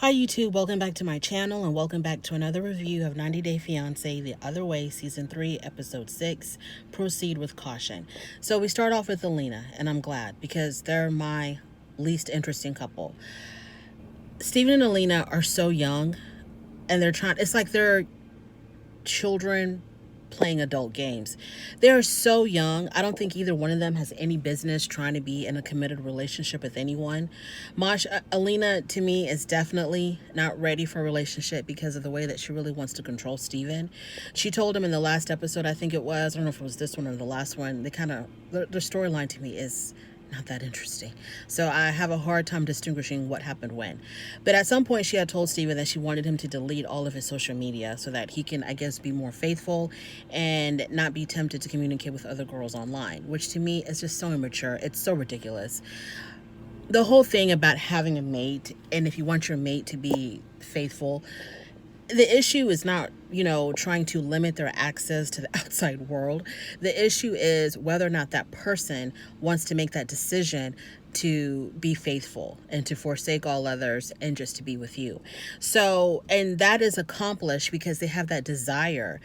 Hi YouTube, welcome back to my channel and welcome back to another review of 90 Day Fiancé The Other Way Season 3 Episode 6, Proceed with Caution. So we start off with Alina, and I'm glad because they're my least interesting couple. Steven and Alina are so young and it's like they're children playing adult games. They are so young. I don't think either one of them has any business trying to be in a committed relationship with anyone. Alina, to me, is definitely not ready for a relationship because of the way that she really wants to control Steven. She told him in the last episode, I think it was, I don't know if it was this one or the last one, the storyline to me is not that interesting. So I have a hard time distinguishing what happened when. But at some point she had told Steven that she wanted him to delete all of his social media so that he can, I guess, be more faithful and not be tempted to communicate with other girls online, which to me is just so immature. It's so ridiculous. The whole thing about having a mate, and if you want your mate to be faithful, the issue is not, trying to limit their access to the outside world. The issue is whether or not that person wants to make that decision to be faithful and to forsake all others and just to be with you. So, and that is accomplished because they have that desire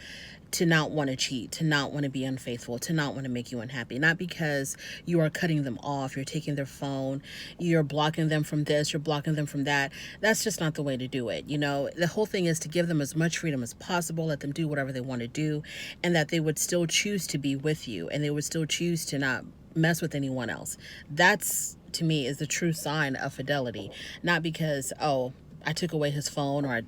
to not want to cheat, to not want to be unfaithful, to not want to make you unhappy. Not because you are cutting them off, you're taking their phone, you're blocking them from this, you're blocking them from that. That's just not the way to do it. The whole thing is to give them as much freedom as possible, let them do whatever they want to do, and that they would still choose to be with you and they would still choose to not mess with anyone else. That's, to me, is the true sign of fidelity. Not because, oh, I took away his phone, or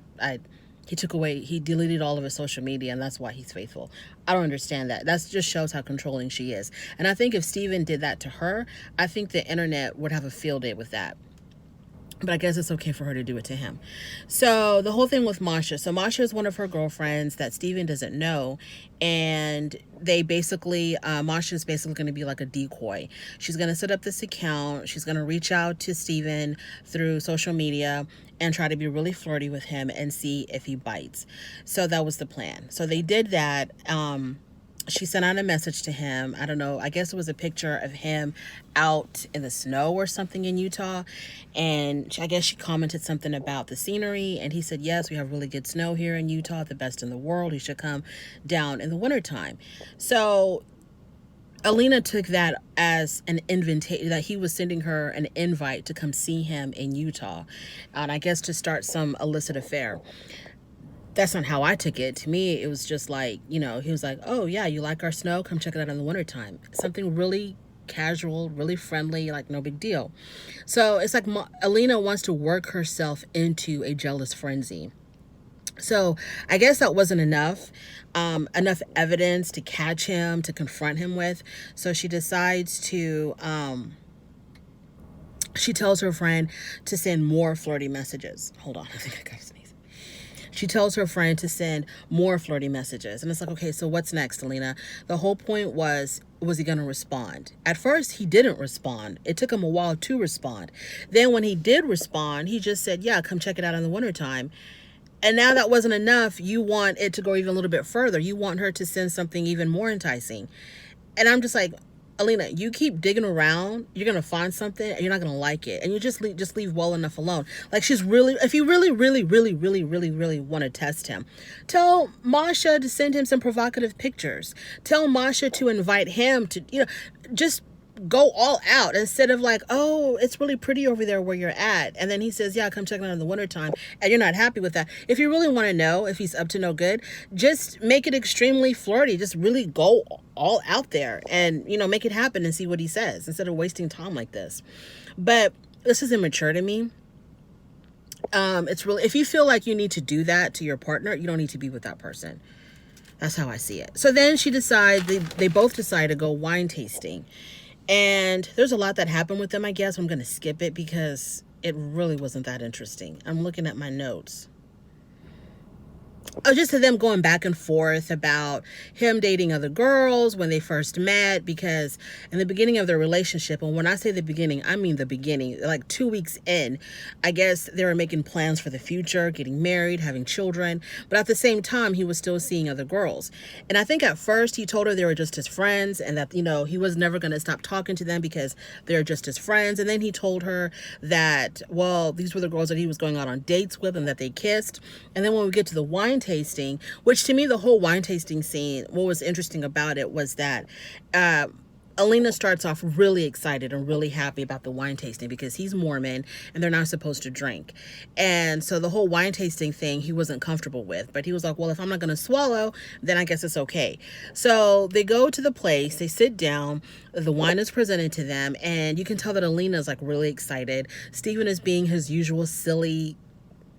he deleted all of his social media and that's why he's faithful. I don't understand that. That just shows how controlling she is. And I think if Steven did that to her, I think the internet would have a field day with that. But I guess it's okay for her to do it to him. So the whole thing with Masha. So Masha is one of her girlfriends that Steven doesn't know. And they basically, Masha is basically going to be like a decoy. She's going to set up this account. She's going to reach out to Steven through social media and try to be really flirty with him and see if he bites. So that was the plan. So they did that. She sent out a message to him. I don't know. I guess it was a picture of him out in the snow or something in Utah. And I guess she commented something about the scenery. And he said, yes, we have really good snow here in Utah, the best in the world. You should come down in the wintertime. So Alina took that as an invitation, that he was sending her an invite to come see him in Utah. And I guess to start some illicit affair. That's not how I took it. To me, it was just like, he was like, oh, yeah, you like our snow? Come check it out in the wintertime. Something really casual, really friendly, like no big deal. So it's like Alina wants to work herself into a jealous frenzy. So I guess that wasn't enough evidence to catch him, to confront him with. So she decides to, she tells her friend to send more flirty messages. Hold on, I think I got to sneeze. She tells her friend to send more flirty messages. And it's like, okay, so what's next, Alina? The whole point was he going to respond? At first, he didn't respond. It took him a while to respond. Then when he did respond, he just said, yeah, come check it out in the wintertime. And now that wasn't enough. You want it to go even a little bit further. You want her to send something even more enticing. And I'm just like, Alina, you keep digging around, you're going to find something and you're not going to like it. And you just leave well enough alone. Like, she's really, if you really want to test him, tell Masha to send him some provocative pictures. Tell Masha to invite him to, just go all out instead of like, oh, it's really pretty over there where you're at. And then he says, yeah, come check it out in the wintertime. And you're not happy with that. If you really want to know if he's up to no good, just make it extremely flirty. Just really go all out there and, make it happen and see what he says instead of wasting time like this. But this is immature to me. It's really, if you feel like you need to do that to your partner, you don't need to be with that person. That's how I see it. So then they both decide to go wine tasting. And there's a lot that happened with them, I guess. I'm going to skip it because it really wasn't that interesting. I'm looking at my notes. just to them going back and forth about him dating other girls when they first met, because in the beginning of their relationship, and when I say the beginning, I mean the beginning, like 2 weeks in, I guess they were making plans for the future, getting married, having children, but at the same time he was still seeing other girls. And I think at first he told her they were just his friends, and that, he was never going to stop talking to them because they're just his friends. And then he told her that, well, these were the girls that he was going out on dates with and that they kissed. And then when we get to the wine tasting, which to me, the whole wine tasting scene, what was interesting about it was that Alina starts off really excited and really happy about the wine tasting because he's Mormon and they're not supposed to drink. And so the whole wine tasting thing he wasn't comfortable with, but he was like, well, if I'm not going to swallow, then I guess it's okay. So they go to the place, they sit down, the wine is presented to them, and you can tell that Alina is like really excited. Stephen is being his usual silly,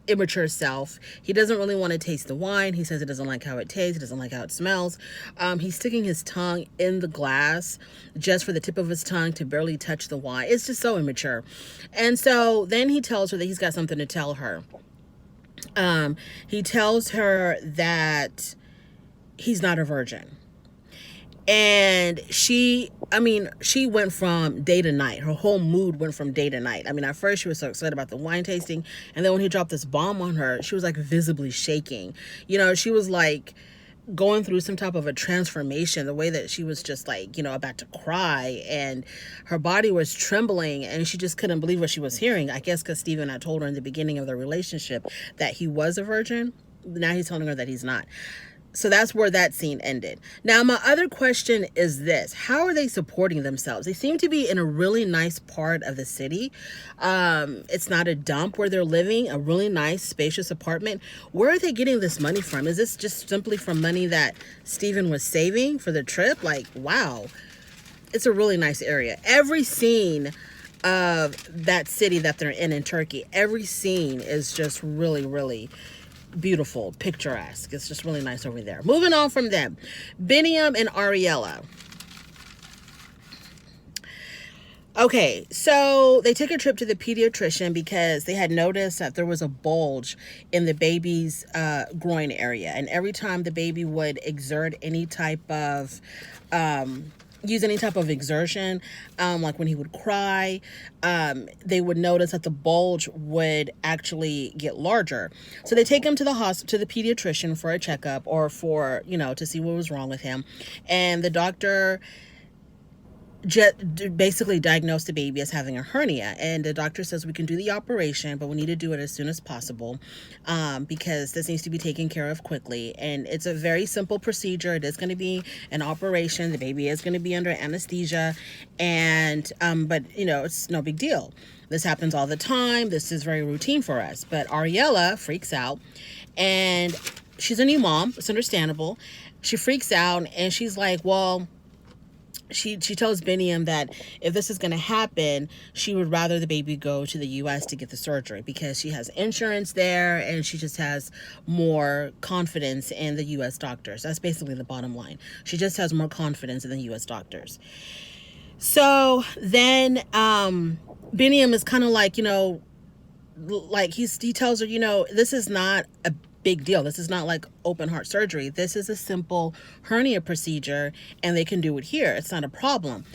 immature self. He doesn't really want to taste the wine. He says he doesn't like how it tastes. He doesn't like how it smells. He's sticking his tongue in the glass just for the tip of his tongue to barely touch the wine. It's just so immature. And so then he tells her that he's got something to tell her. He tells her that he's not a virgin. And she went from day to night. Her whole mood went from day to night. At first she was so excited about the wine tasting, and then when he dropped this bomb on her, she was like visibly shaking. She was like going through some type of a transformation, the way that she was just like, about to cry, and her body was trembling, and she just couldn't believe what she was hearing. I guess because Steven had told her in the beginning of the relationship that he was a virgin. Now he's telling her that he's not. So that's where that scene ended. Now, my other question is this. How are they supporting themselves? They seem to be in a really nice part of the city. It's not a dump where they're living, a really nice, spacious apartment. Where are they getting this money from? Is this just simply from money that Steven was saving for the trip? Like, wow. It's a really nice area. Every scene of that city that they're in Turkey, every scene is just really, really beautiful, picturesque. It's just really nice over there. Moving on from them, Biniam and Ariella. Okay, so they took a trip to the pediatrician because they had noticed that there was a bulge in the baby's groin area, and every time the baby would exert any type of use any type of exertion, like when he would cry, they would notice that the bulge would actually get larger. So they take him to the to the pediatrician for a checkup, or for, to see what was wrong with him. And the doctor basically diagnosed the baby as having a hernia, and the doctor says we can do the operation, but we need to do it as soon as possible, because this needs to be taken care of quickly. And it's a very simple procedure. It is going to be an operation. The baby is going to be under anesthesia, and but it's no big deal. This happens all the time. This is very routine for us. But Ariella freaks out, and she's a new mom. It's understandable. She freaks out, and she's like, well, she tells Biniam that if this is going to happen, she would rather the baby go to the U.S. to get the surgery, because she has insurance there and she just has more confidence in the U.S. doctors. That's basically the bottom line. She just has more confidence in the U.S. doctors. So then Biniam is kind of like, like he tells her, this is not a big deal. This is not like open heart surgery. This is a simple hernia procedure, and they can do it here. It's not a problem.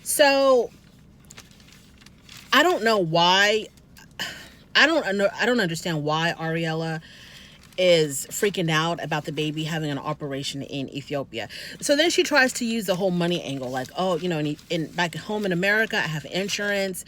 So I don't know why. I don't understand why Ariella is freaking out about the baby having an operation in Ethiopia. So then she tries to use the whole money angle, like, oh, in back home in America, I have insurance.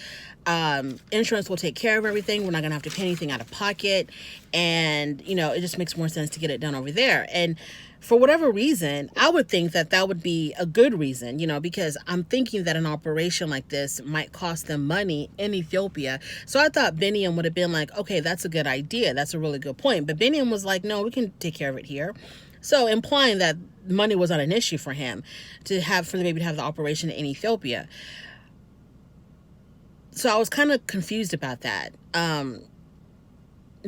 Insurance will take care of everything. We're not gonna have to pay anything out of pocket, and it just makes more sense to get it done over there. And for whatever reason, I would think that would be a good reason, because I'm thinking that an operation like this might cost them money in Ethiopia. So I thought Biniam would have been like, okay, that's a good idea. That's a really good point. But Biniam was like, no, we can take care of it here. So implying that money was not an issue for him for the baby to have the operation in Ethiopia. So I was kind of confused about that.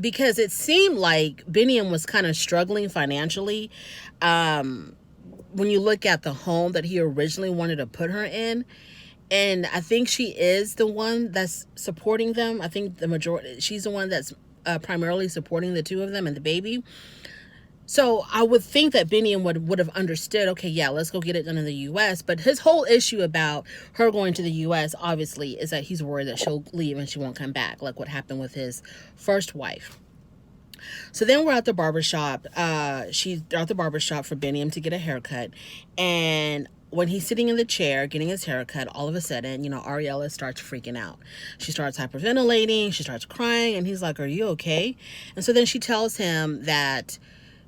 Because it seemed like Biniam was kind of struggling financially. When you look at the home that he originally wanted to put her in, and I think she is the one that's supporting them. I think she's the one that's primarily supporting the two of them and the baby. So I would think that Biniam would have understood, okay, yeah, let's go get it done in the U.S. But his whole issue about her going to the U.S., obviously, is that he's worried that she'll leave and she won't come back, like what happened with his first wife. So then we're at the barbershop. She's at the barbershop for Biniam to get a haircut. And when he's sitting in the chair getting his haircut, all of a sudden, Ariella starts freaking out. She starts hyperventilating. She starts crying. And he's like, are you okay? And so then she tells him that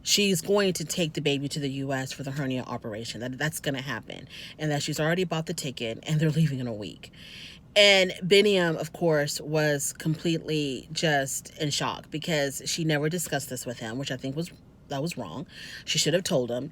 she's going to take the baby to the U.S. for the hernia operation. That's going to happen. And that she's already bought the ticket and they're leaving in a week. And Biniam, of course, was completely just in shock because she never discussed this with him, which I think was wrong. She should have told him,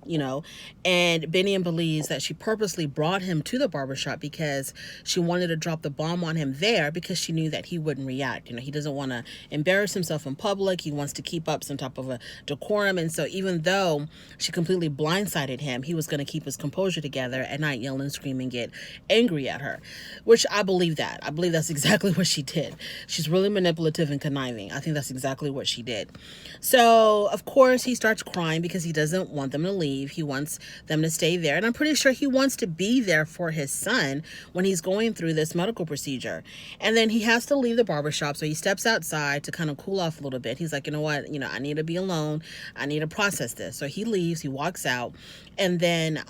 And Biniam believes that she purposely brought him to the barbershop because she wanted to drop the bomb on him there because she knew that he wouldn't react. He doesn't want to embarrass himself in public. He wants to keep up some type of a decorum. And so even though she completely blindsided him, he was going to keep his composure together and not yell and scream and get angry at her, which I believe that. I believe that's exactly what she did. She's really manipulative and conniving. I think that's exactly what she did. So, of course, he starts crying because he doesn't want them to leave. He wants them to stay there. And I'm pretty sure he wants to be there for his son when he's going through this medical procedure. And then he has to leave the barbershop. So he steps outside to kind of cool off a little bit. He's like, you know what? I need to be alone. I need to process this. So he leaves. He walks out. And then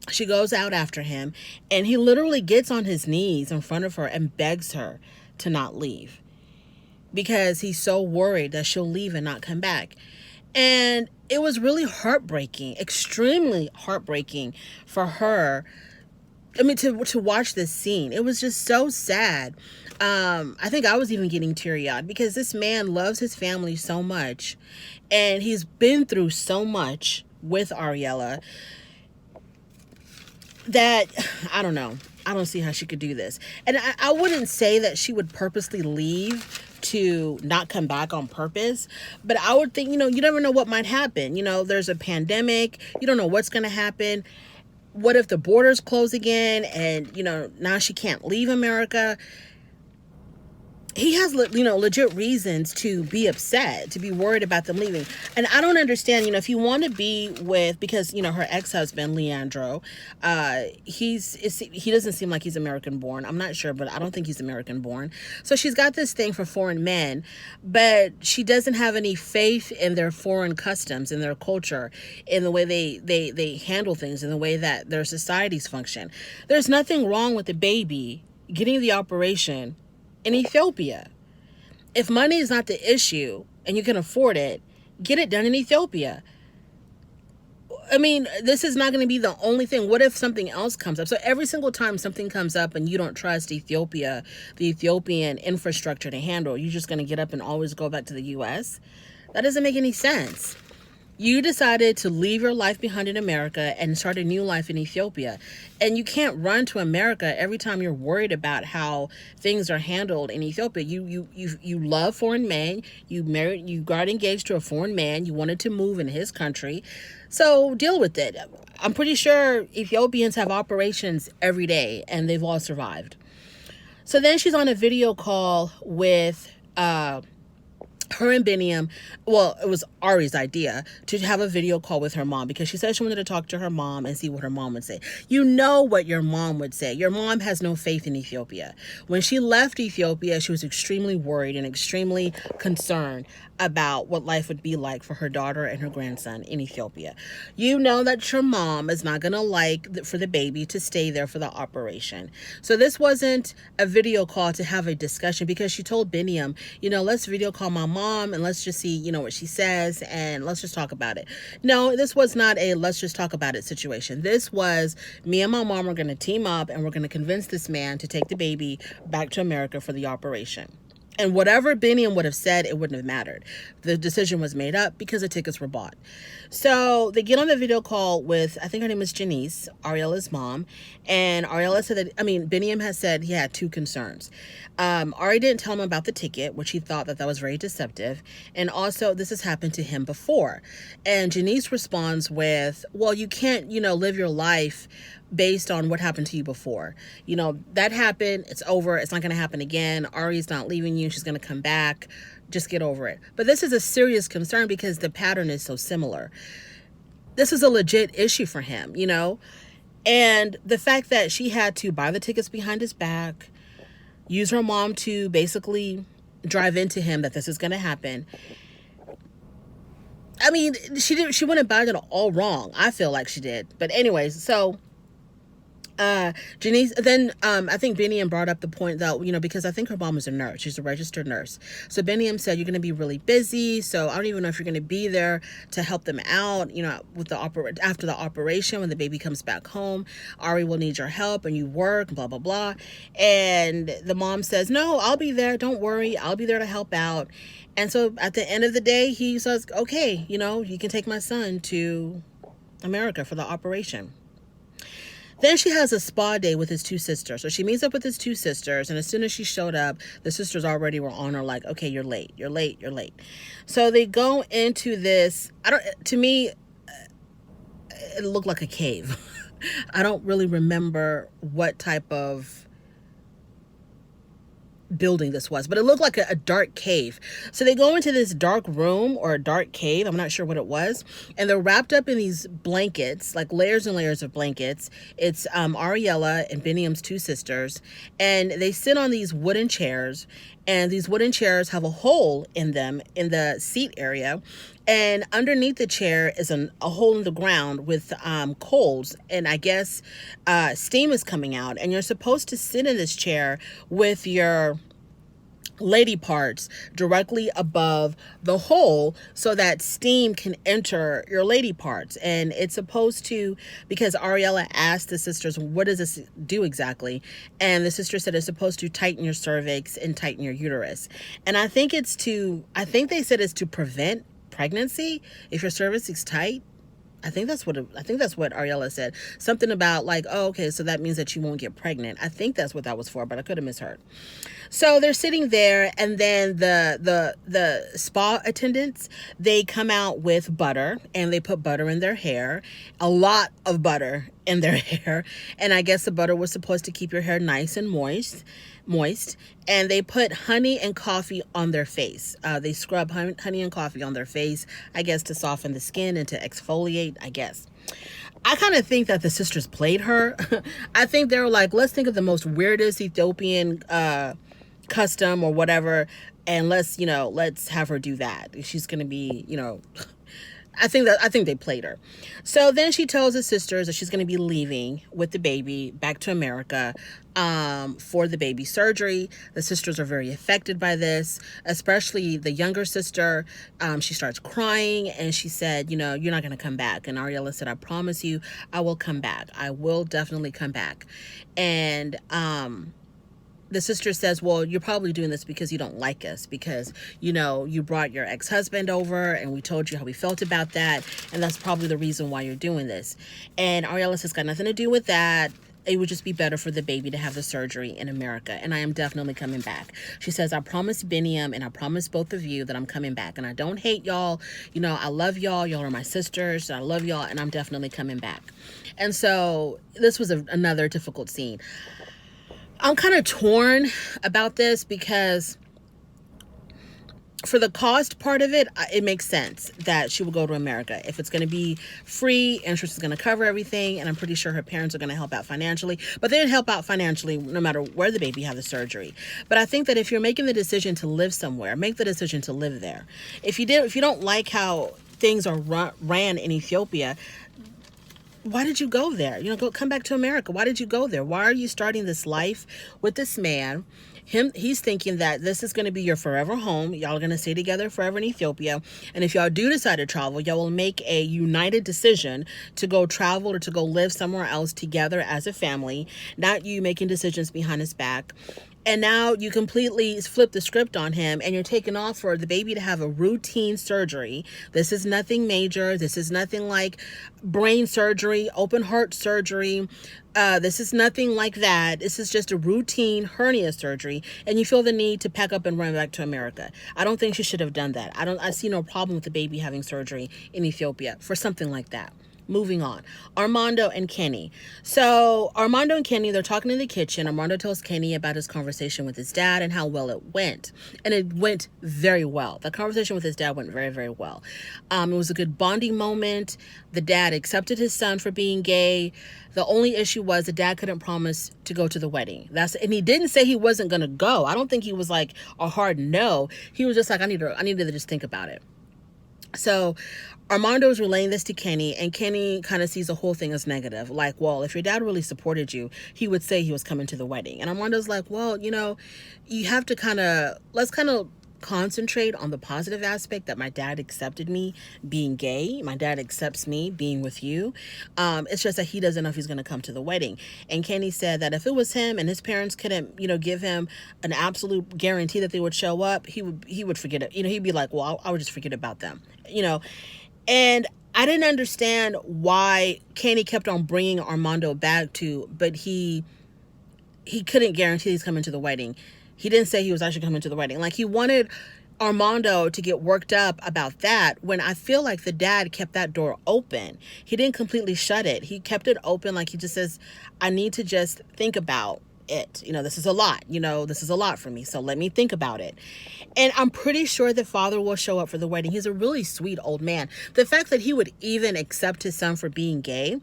she goes out after him. And he literally gets on his knees in front of her and begs her to not leave, because he's so worried that she'll leave and not come back. And it was really heartbreaking, extremely heartbreaking for her. I mean, to watch this scene. It was just so sad. I think I was even getting teary-eyed because this man loves his family so much. And he's been through so much with Ariella that, I don't know. I don't see how she could do this. And I wouldn't say that she would purposely leave to not come back on purpose, but I would think, you never know what might happen. There's a pandemic. You don't know what's going to happen. What if the borders close again and, now she can't leave America? He has, legit reasons to be upset, to be worried about them leaving. And I don't understand, if you want to be with, because, her ex-husband, Leandro, he doesn't seem like he's American born. I'm not sure, but I don't think he's American born. So she's got this thing for foreign men, but she doesn't have any faith in their foreign customs, in their culture, in the way they handle things, in the way that their societies function. There's nothing wrong with the baby getting the operation in Ethiopia. If money is not the issue and you can afford it, get it done in Ethiopia. I mean, this is not going to be the only thing. What if something else comes up? So every single time something comes up and you don't trust Ethiopia, the Ethiopian infrastructure to handle, you're just going to get up and always go back to the U.S.? That doesn't make any sense. You decided to leave your life behind in America and start a new life in Ethiopia. And you can't run to America every time you're worried about how things are handled in Ethiopia. You love foreign men. You got engaged to a foreign man. You wanted to move in his country. So deal with it. I'm pretty sure Ethiopians have operations every day and they've all survived. So then she's on a video call with her and Biniam. Well, it was Ari's idea to have a video call with her mom because she said she wanted to talk to her mom and see what her mom would say. You know what your mom would say. Your mom has no faith in Ethiopia. When she left Ethiopia, she was extremely worried and extremely concerned about what life would be like for her daughter and her grandson in Ethiopia. You know that your mom is not going to like for the baby to stay there for the operation. So this wasn't a video call to have a discussion because she told Biniam, let's video call my mom and let's just see, what she says and let's just talk about it. No, this was not a let's just talk about it situation. This was me and my mom are going to team up and we're going to convince this man to take the baby back to America for the operation. And whatever Biniam would have said, it wouldn't have mattered. The decision was made up because the tickets were bought. So they get on the video call with, I think her name is Janice, Ariella's mom. And Ariella said Biniam has said he had two concerns. Ari didn't tell him about the ticket, which he thought that was very deceptive. And also, this has happened to him before. And Janice responds with, well, you can't, live your life based on what happened to you before. You know, that happened. It's over. It's not going to happen again. Ari's not leaving you. She's going to come back. Just get over it. But this is a serious concern because the pattern is so similar. This is a legit issue for him, you know? And the fact that she had to buy the tickets behind his back, use her mom to basically drive into him that this is going to happen. I mean, she went about it all wrong. I feel like she did. But anyways, so Janice, then I think Beniam brought up the point that, you know, because I think her mom is a nurse. She's a registered nurse. So Beniam said, you're going to be really busy. So I don't even know if you're going to be there to help them out, you know, with the after the operation, when the baby comes back home. Ari will need your help and you work, blah, blah, blah. And the mom says, no, I'll be there. Don't worry. I'll be there to help out. And so at the end of the day, he says, okay, you know, you can take my son to America for the operation. Then she has a spa day with his two sisters. So she meets up with his two sisters. And as soon as she showed up, the sisters already were on her like, okay, you're late. You're late. You're late. So they go into this. To me, it looked like a cave. I don't really remember what type of building this was, but it looked like a dark cave. So they go into this dark room or a dark cave, I'm not sure what it was, and they're wrapped up in these blankets, like layers and layers of blankets. It's Ariella and Beniam's two sisters, and they sit on these wooden chairs, and these wooden chairs have a hole in them in the seat area, and underneath the chair is a hole in the ground with coals, and I guess steam is coming out, and you're supposed to sit in this chair with your lady parts directly above the hole so that steam can enter your lady parts. And it's supposed to, because Ariella asked the sisters, what does this do exactly? And the sister said it's supposed to tighten your cervix and tighten your uterus. And I think they said it's to prevent pregnancy if your cervix is tight. I think that's what Ariella said. Something about like, oh, okay, so that means that you won't get pregnant. I think that's what that was for, but I could have misheard. So they're sitting there, and then the spa attendants, they come out with butter, and they put butter in their hair, a lot of butter in their hair. And I guess the butter was supposed to keep your hair nice and moist, and they put honey and coffee on their face. They scrub honey and coffee on their face, I guess to soften the skin and to exfoliate, I guess. I kind of think that the sisters played her. I think they were like, let's think of the most weirdest Ethiopian custom or whatever, and let's have her do that. She's going to be, I think they played her. So then she tells the sisters that she's going to be leaving with the baby back to America for the baby surgery. The sisters are very affected by this, especially the younger sister. She starts crying, and she said, you're not going to come back. And Ariella said, I promise you, I will come back. I will definitely come back. And the sister says, well, you're probably doing this because you don't like us, because, you brought your ex-husband over and we told you how we felt about that. And that's probably the reason why you're doing this. And Ariella says, it's got nothing to do with that. It would just be better for the baby to have the surgery in America. And I am definitely coming back. She says, I promise Beniam and I promise both of you that I'm coming back. And I don't hate y'all. I love y'all. Y'all are my sisters. I love y'all. And I'm definitely coming back. And so this was another difficult scene. I'm kind of torn about this because for the cost part of it, it makes sense that she will go to America. If it's going to be free, insurance is going to cover everything, and I'm pretty sure her parents are going to help out financially. But they didn't help out financially no matter where the baby had the surgery. But I think that if you're making the decision to live somewhere, make the decision to live there. If you don't like how things are ran in Ethiopia, why did you go there? Come back to America. Why did you go there? Why are you starting this life with this man? He's thinking that this is going to be your forever home. Y'all are going to stay together forever in Ethiopia. And if y'all do decide to travel, y'all will make a united decision to go travel or to go live somewhere else together as a family, not you making decisions behind his back. And now you completely flip the script on him, and you're taking off for the baby to have a routine surgery. This is nothing major. This is nothing like brain surgery, open heart surgery. This is nothing like that. This is just a routine hernia surgery, and you feel the need to pack up and run back to America. I don't think she should have done that. I see no problem with the baby having surgery in Ethiopia for something like that. Moving on. Armando and Kenny. So Armando and Kenny, they're talking in the kitchen. Armando tells Kenny about his conversation with his dad and how well it went. And it went very well. The conversation with his dad went very, very well. It was a good bonding moment. The dad accepted his son for being gay. The only issue was the dad couldn't promise to go to the wedding. And he didn't say he wasn't gonna go. I don't think he was like a hard no. He was just like, I need to just think about it. So Armando is relaying this to Kenny, and Kenny kind of sees the whole thing as negative. Like, well, if your dad really supported you, he would say he was coming to the wedding. And Armando's like, well, you have to let's concentrate on the positive aspect that my dad accepted me being gay. My dad accepts me being with you. It's just that he doesn't know if he's going to come to the wedding. And Kenny said that if it was him and his parents couldn't, give him an absolute guarantee that they would show up, he would forget it. He'd be like, well, I would just forget about them, And I didn't understand why Kenny kept on bringing Armando back but he couldn't guarantee he's coming to the wedding. He didn't say he was actually coming to the wedding. Like, he wanted Armando to get worked up about that, when I feel like the dad kept that door open. He didn't completely shut it. He kept it open. Like, he just says, I need to just think about it. This is a lot. This is a lot for me. So let me think about it. And I'm pretty sure the father will show up for the wedding. He's a really sweet old man. The fact that he would even accept his son for being gay,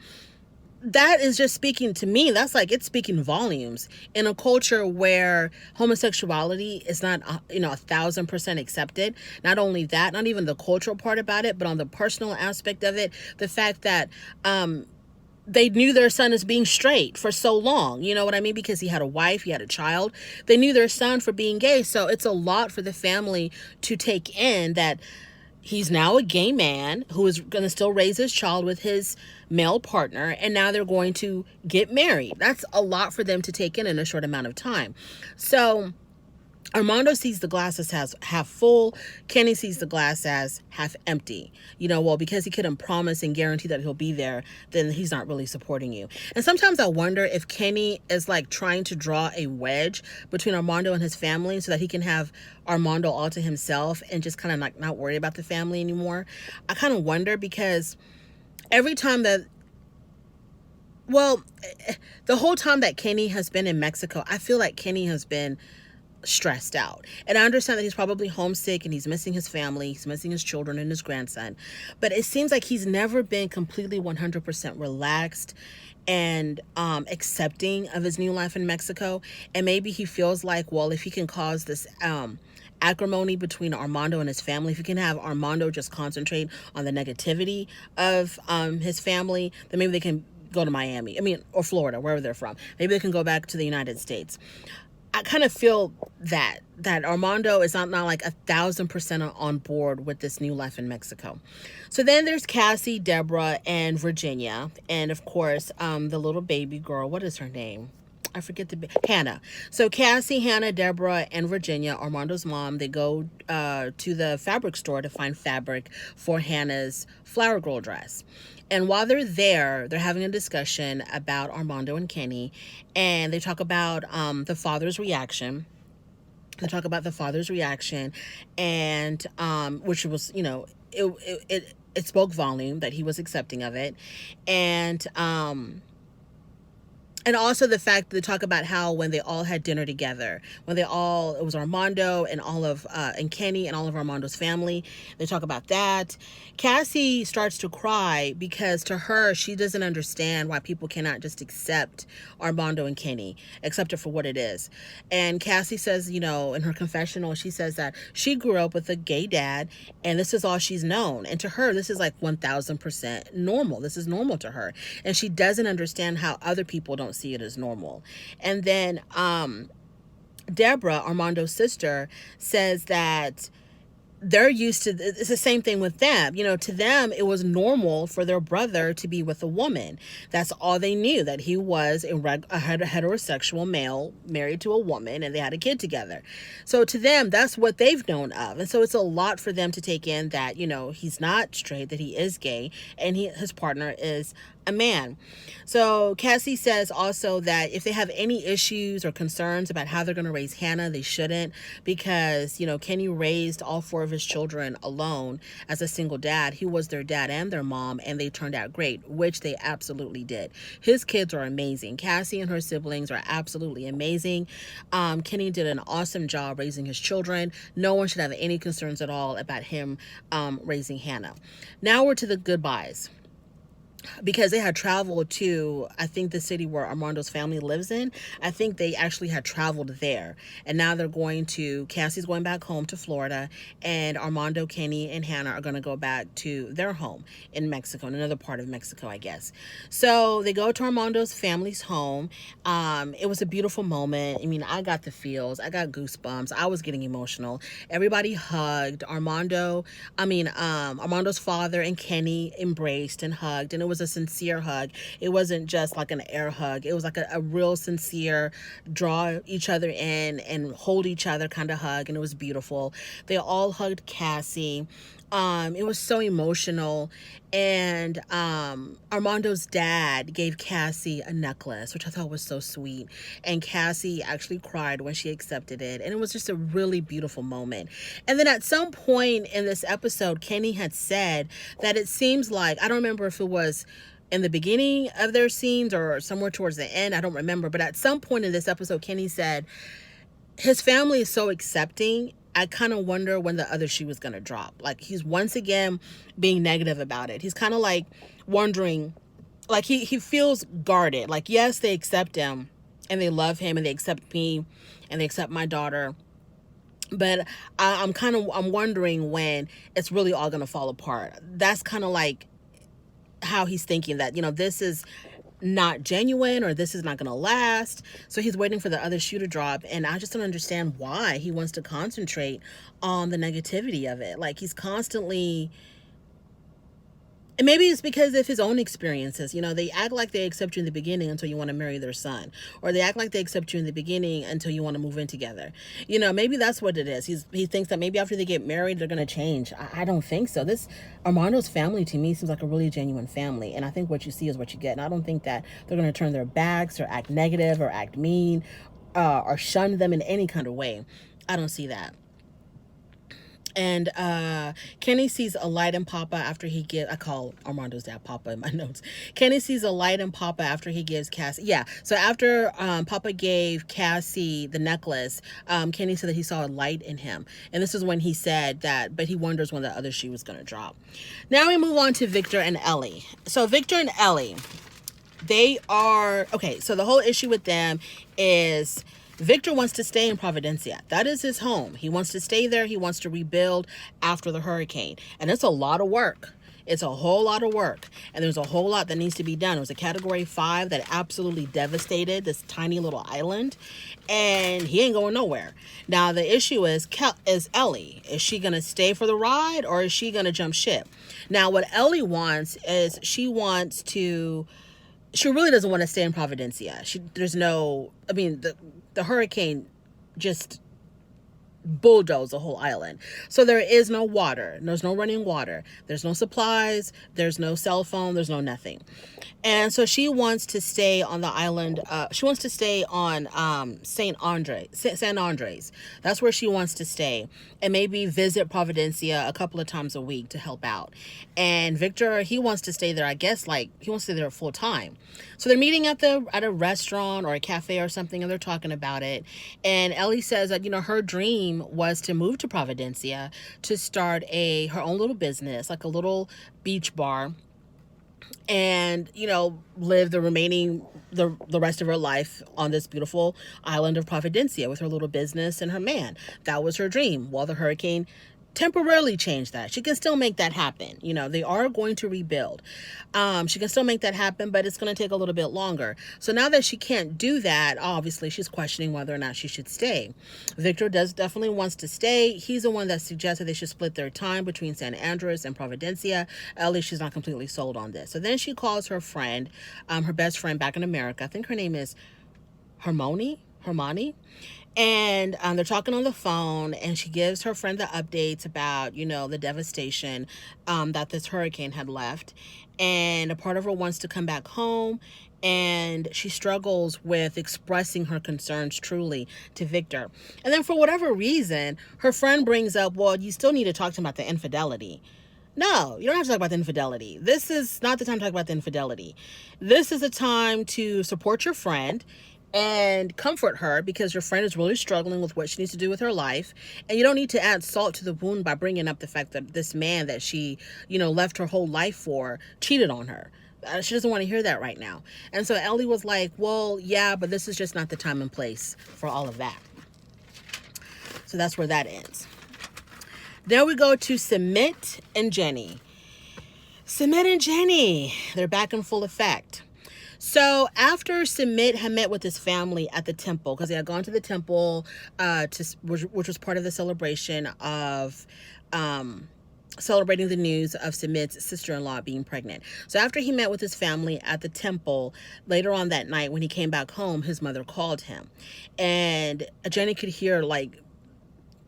that is just speaking to me. That's like, it's speaking volumes in a culture where homosexuality is not, 1,000% accepted. Not only that, not even the cultural part about it, but on the personal aspect of it, the fact that, they knew their son as being straight for so long, you know what I mean? Because he had a wife, he had a child. They knew their son for being gay. So it's a lot for the family to take in that he's now a gay man who is going to still raise his child with his male partner, and now they're going to get married. That's a lot for them to take in a short amount of time. So Armando sees the glass as half full. Kenny sees the glass as half empty. Because he couldn't promise and guarantee that he'll be there, then he's not really supporting you. And sometimes I wonder if Kenny is like trying to draw a wedge between Armando and his family so that he can have Armando all to himself and just kind of like not worry about the family anymore. I kind of wonder, because every time that, the whole time that Kenny has been in Mexico, I feel like Kenny has been stressed out. And I understand that he's probably homesick and he's missing his family, he's missing his children and his grandson. But it seems like he's never been completely 100% relaxed and accepting of his new life in Mexico. And maybe he feels like, well, if he can cause this acrimony between Armando and his family, if he can have Armando just concentrate on the negativity of his family, then maybe they can go to Miami, or Florida, wherever they're from. Maybe they can go back to the United States. I kind of feel that Armando is not like 1,000% on board with this new life in Mexico. So then there's Cassie, Deborah, and Virginia. And of course, the little baby girl, what is her name? I forget Hannah. So Cassie, Hannah, Deborah, and Virginia, Armando's mom, they go to the fabric store to find fabric for Hannah's flower girl dress. And while they're there, they're having a discussion about Armando and Kenny, and they talk about the father's reaction. They talk about the father's reaction, and which was, it spoke volume that he was accepting of it, and also the fact that they talk about how when they all had dinner together, it was Armando and and Kenny and all of Armando's family. They talk about that. Cassie starts to cry because to her, she doesn't understand why people cannot just accept Armando and Kenny, accept it for what it is. And Cassie says, in her confessional, she says that she grew up with a gay dad and this is all she's known. And to her, this is like 1,000% normal. This is normal to her. And she doesn't understand how other people don't see it as normal. And then Deborah, Armando's sister, says that they're used to, it's the same thing with them. To them, it was normal for their brother to be with a woman. That's all they knew, that he was a heterosexual male married to a woman and they had a kid together. So to them, that's what they've known of. And so it's a lot for them to take in that, he's not straight, that he is gay, and his partner is a man. So Cassie says also that if they have any issues or concerns about how they're going to raise Hannah, they shouldn't, because, Kenny raised all four of his children alone as a single dad. He was their dad and their mom, and they turned out great, which they absolutely did. His kids are amazing. Cassie and her siblings are absolutely amazing. Kenny did an awesome job raising his children. No one should have any concerns at all about him raising Hannah. Now we're to the goodbyes, because they had traveled to, I think, the city where Armando's family lives in. I think they actually had traveled there. And now they're going to, Cassie's going back home to Florida, and Armando, Kenny, and Hannah are going to go back to their home in Mexico, in another part of Mexico, I guess. So they go to Armando's family's home. It was a beautiful moment. I mean, I got the feels. I got goosebumps. I was getting emotional. Everybody hugged. Armando's father and Kenny embraced and hugged, and it was a sincere hug. It wasn't just like an air hug. It was like a real sincere draw each other in and hold each other kind of hug, and it was beautiful. They all hugged Cassie. It was so emotional. And Armando's dad gave Cassie a necklace, which I thought was so sweet. And Cassie actually cried when she accepted it. And it was just a really beautiful moment. And then at some point in this episode, Kenny had said that it seems like, I don't remember if it was in the beginning of their scenes or somewhere towards the end, I don't remember. But at some point in this episode, Kenny said his family is so accepting. I kind of wonder when the other shoe was going to drop. Like, he's once again being negative about it. He's kind of like wondering, like he feels guarded. Like, yes, they accept him and they love him and they accept me and they accept my daughter. But I'm wondering when it's really all going to fall apart. That's kind of like how he's thinking, that, this is not genuine, or this is not going to last. So he's waiting for the other shoe to drop. And I just don't understand why he wants to concentrate on the negativity of it. Like, he's constantly, and maybe it's because of his own experiences. They act like they accept you in the beginning until you want to marry their son. Or they act like they accept you in the beginning until you want to move in together. Maybe that's what it is. He thinks that maybe after they get married, they're going to change. I don't think so. This Armando's family, to me, seems like a really genuine family. And I think what you see is what you get. And I don't think that they're going to turn their backs or act negative or act mean or shun them in any kind of way. I don't see that. And Kenny sees a light in Papa after he gives, I call Armando's dad Papa in my notes. Kenny sees a light in Papa after he gives Cassie. Yeah, so after Papa gave Cassie the necklace, Kenny said that he saw a light in him. And this is when he said that, but he wonders when the other shoe was going to drop. Now we move on to Victor and Ellie. So Victor and Ellie, they are, okay, so the whole issue with them is Victor wants to stay in Providencia. That is his home. He wants to stay there. He wants to rebuild after the hurricane. And it's a lot of work. It's a whole lot of work. And there's a whole lot that needs to be done. It was a Category 5 that absolutely devastated this tiny little island. And he ain't going nowhere. Now, the issue is Ellie. Is she going to stay for the ride, or is she going to jump ship? Now, what Ellie wants is she really doesn't want to stay in Providencia. The hurricane just bulldozed the whole island. So there is no water. There's no running water. There's no supplies. There's no cell phone. There's no nothing. And so she wants to stay on the island. She wants to stay on San Andres. That's where she wants to stay, and maybe visit Providencia a couple of times a week to help out. And Victor, he wants to stay there. I guess he wants to stay there full time. So they're meeting at a restaurant or a cafe or something, and they're talking about it. And Ellie says that her dream was to move to Providencia to start her own little business, like a little beach bar, and live the rest of her life on this beautiful island of Providencia with her little business and her man. That was her dream. Well, the hurricane temporarily changed that. She can still make that happen. They are going to rebuild. She can still make that happen, but it's going to take a little bit longer. So now that she can't do that, obviously she's questioning whether or not she should stay. Victor definitely wants to stay. He's the one that suggested they should split their time between San Andres and Providencia. At least she's not completely sold on this. So then she calls her friend, her best friend back in America. I think her name is Hermione. And they're talking on the phone, and she gives her friend the updates about, the devastation that this hurricane had left. And a part of her wants to come back home, and she struggles with expressing her concerns truly to Victor. And then, for whatever reason, her friend brings up, well, you still need to talk to him about the infidelity. No, you don't have to talk about the infidelity. This is not the time to talk about the infidelity. This is a time to support your friend and comfort her, because your friend is really struggling with what she needs to do with her life. And you don't need to add salt to the wound by bringing up the fact that this man that she, left her whole life for cheated on her. She doesn't want to hear that right now. And so Ellie was like, well, yeah, but this is just not the time and place for all of that. So that's where that ends. Then we go to Sumit and Jenny. Sumit and Jenny, they're back in full effect. So after Sumit had met with his family at the temple, because they had gone to the temple, which was part of the celebration of celebrating the news of Sumit's sister-in-law being pregnant. So after he met with his family at the temple, later on that night when he came back home, his mother called him. And Jenny could hear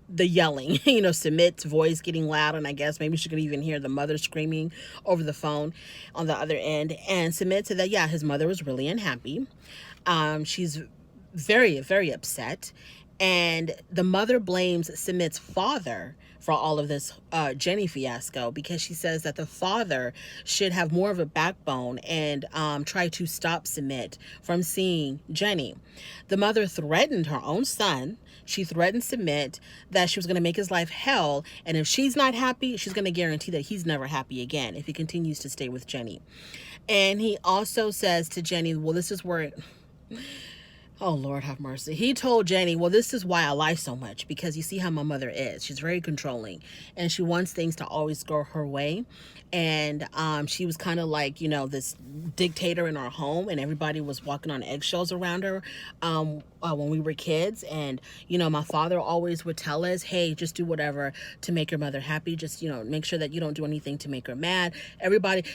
the yelling, Sumit's voice getting loud, and I guess maybe she could even hear the mother screaming over the phone on the other end. And Sumit said that, yeah, his mother was really unhappy. She's very, very upset. And the mother blames Sumit's father for all of this Jenny fiasco, because she says that the father should have more of a backbone and try to stop Sumit from seeing Jenny. The mother threatened her own son. She threatened Sumit that she was going to make his life hell, and if she's not happy, she's going to guarantee that he's never happy again if he continues to stay with Jenny. And he also says to Jenny, well, this is where oh, Lord have mercy. He told Jenny, well, this is why I lie so much, because you see how my mother is. She's very controlling, and she wants things to always go her way. And she was kind of like, this dictator in our home, and everybody was walking on eggshells around her when we were kids. And, my father always would tell us, hey, just do whatever to make your mother happy. Just, make sure that you don't do anything to make her mad.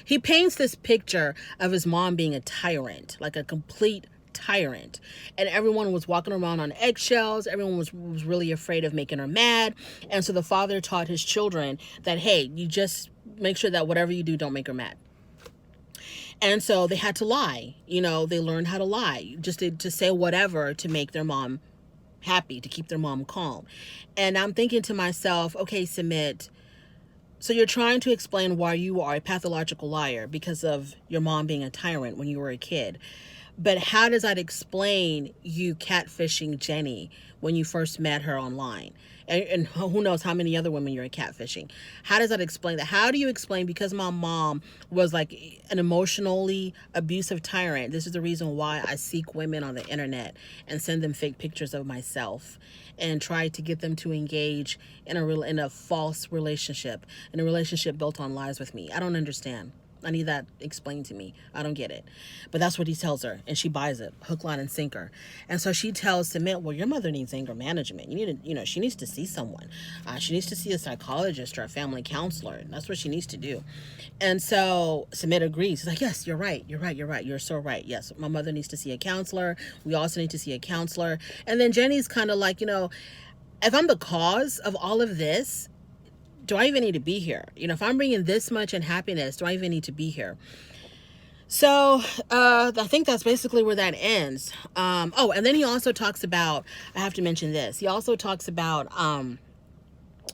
He paints this picture of his mom being a tyrant, like a complete tyrant, and everyone was walking around on eggshells. Everyone was really afraid of making her mad. And so the father taught his children that, hey, you just make sure that whatever you do, don't make her mad. And so they had to lie. They learned how to lie, just to say whatever to make their mom happy, to keep their mom calm. And I'm thinking to myself, okay, Sumit, so you're trying to explain why you are a pathological liar because of your mom being a tyrant when you were a kid. But how does that explain you catfishing Jenny when you first met her online? And who knows how many other women you're catfishing? How does that explain that? How do you explain, because my mom was like an emotionally abusive tyrant, this is the reason why I seek women on the internet and send them fake pictures of myself and try to get them to engage in a false relationship, in a relationship built on lies with me? I don't understand. I need that explained to me. I don't get it. But that's what he tells her, and she buys it, hook, line, and sinker. And so she tells Sumit, well, your mother needs anger management. You need to, she needs to see someone. She needs to see a psychologist or a family counselor. That's what she needs to do. And so Sumit agrees. He's like, yes, you're right. You're so right. Yes, my mother needs to see a counselor. We also need to see a counselor. And then Jenny's kind of like, if I'm the cause of all of this, do I even need to be here? If I'm bringing this much unhappiness, do I even need to be here? So I think that's basically where that ends. And then he also talks about, I have to mention this. He also talks about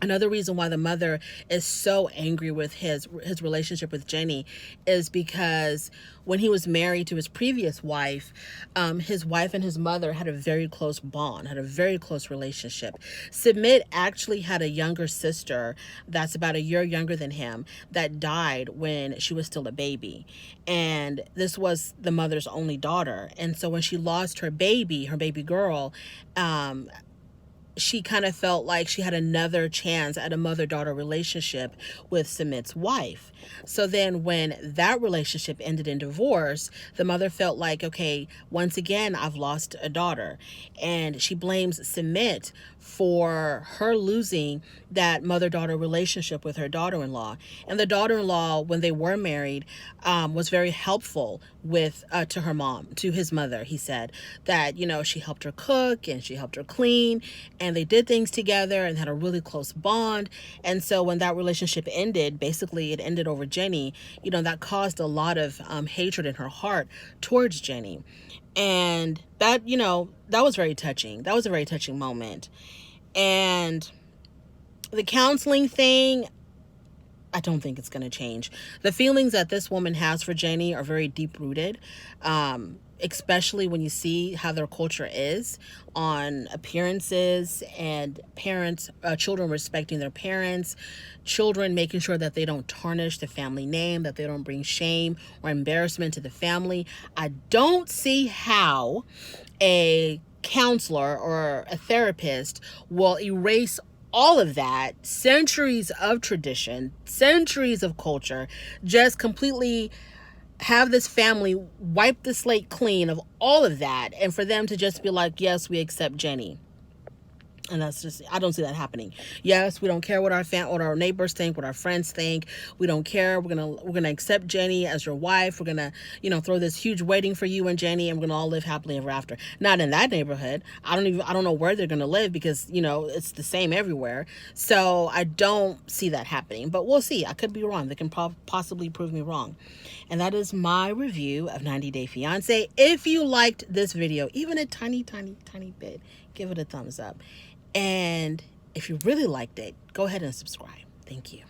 another reason why the mother is so angry with his relationship with Jenny is because when he was married to his previous wife and his mother had a very close bond, had a very close relationship. Sumit actually had a younger sister that's about a year younger than him that died when she was still a baby. And this was the mother's only daughter. And so when she lost her baby girl, she kind of felt like she had another chance at a mother-daughter relationship with Submit's wife. So then when that relationship ended in divorce, the mother felt like, okay, once again, I've lost a daughter. And she blames Submit for her losing that mother-daughter relationship with her daughter-in-law. And the daughter-in-law, when they were married, was very helpful with to her mom, to his mother. He said that, you know, she helped her cook and she helped her clean, and they did things together and had a really close bond. And so when that relationship ended, basically it ended over Jenny, you know, that caused a lot of hatred in her heart towards Jenny. And that, you know, that was very touching. That was a very touching moment. And the counseling thing, I don't think it's going to change. The feelings that this woman has for Jenny are very deep rooted, especially when you see how their culture is on appearances and parents, children respecting their parents, children making sure that they don't tarnish the family name, that they don't bring shame or embarrassment to the family. I don't see how a counselor or a therapist will erase all of that, centuries of tradition, centuries of culture, just completely have this family wipe the slate clean of all of that, and for them to just be like, yes, we accept Jenny. And that's just, I don't see that happening. Yes, we don't care what what our neighbors think, what our friends think. We don't care. We're gonna accept Jenny as your wife. We're gonna, you know, throw this huge wedding for you and Jenny, and we're gonna all live happily ever after. Not in that neighborhood. I don't know where they're gonna live, because, you know, it's the same everywhere. So I don't see that happening. But we'll see. I could be wrong. They can possibly prove me wrong. And that is my review of 90 Day Fiancé. If you liked this video, even a tiny bit, give it a thumbs up. And if you really liked it, go ahead and subscribe. Thank you.